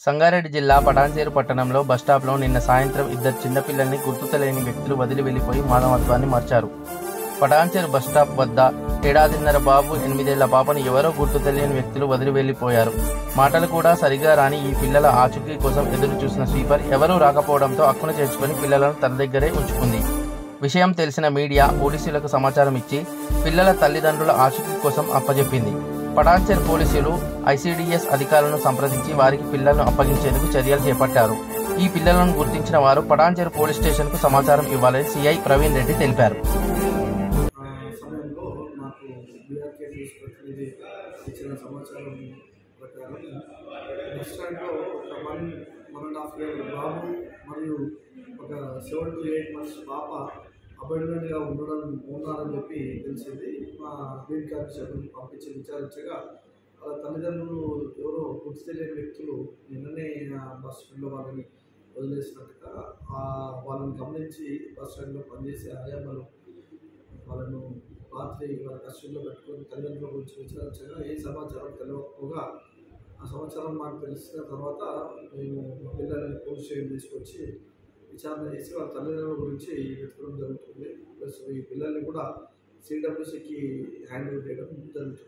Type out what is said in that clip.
సంగారెడ్డి జిల్లా పటాన్చేరు పట్టణంలో బస్టాప్లో నిన్న సాయంత్రం ఇద్దరు చిన్నపిల్లల్ని గుర్తు తెలియని వ్యక్తులు వదిలి వెళ్లిపోయి మానవత్వాన్ని మార్చారు. పటాన్చేరు బస్టాప్ వద్ద ఏడాదిన్నర బాబు, 8 ఏళ్ల పాపను ఎవరో గుర్తు తెలియని వ్యక్తులు వదిలి వెళ్లిపోయారు. మాటలు కూడా సరిగా రాని ఈ పిల్లల ఆచూకీ కోసం ఎదురు చూసిన స్వీపర్ ఎవరూ రాకపోవడంతో అక్కున చేర్చుకుని పిల్లలను తన దగ్గరే ఉంచుకుంది. విషయం తెలిసిన మీడియా పోలీసులకు సమాచారం ఇచ్చి పిల్లల తల్లిదండ్రుల ఆచూకీ కోసం అప్పజెప్పింది. పటాన్చేరు పోలీసులు ఐసీడీఎస్ అధికారులను సంప్రదించి వారికి పిల్లలను అప్పగించేందుకు చర్యలు చేపట్టారు. ఈ పిల్లలను గుర్తించిన వారు పటాన్చేరు పోలీస్ స్టేషన్ కు సమాచారం ఇవ్వాలని సిఐ ప్రవీణ్ రెడ్డి తెలిపారు. ఇచ్చిన సమాచారం ప్రకారం బస్ స్టాండ్లో ఒక 1.5 year బాబు మరియు ఒక 7 to 8 months పాప అపాయింట్మెంట్గా ఉన్నారని చెప్పి తెలిసింది. మా బీట్ కానిస్టేబుల్ పంపించి విచారించగా వాళ్ళ తల్లిదండ్రులు ఎవరో గుర్తు తెలియని వ్యక్తులు నిన్ననే బస్ స్టాండ్లో వాళ్ళని వదిలేసినట్టుగా వాళ్ళని గమనించి బస్ స్టాండ్లో పనిచేసే ఆయామలు వాళ్ళను రాత్రి వాళ్ళ కష్టంలో పెట్టుకొని తల్లిదండ్రుల గురించి విచారించగా ఏ సమాచారం తెలియకపోగా ఆ సమాచారం మాకు తెలిసిన తర్వాత మేము పిల్లల్ని పోలీస్ స్టేషన్ తీసుకొచ్చి విచారణ చేసి వాళ్ళ తల్లిదండ్రుల గురించి వెతకడం జరుగుతుంది. ప్లస్ ఈ పిల్లల్ని కూడా సిడబ్ల్యూసీకి హ్యాండ్ ఓవర్ చేయడం జరుగుతుంది.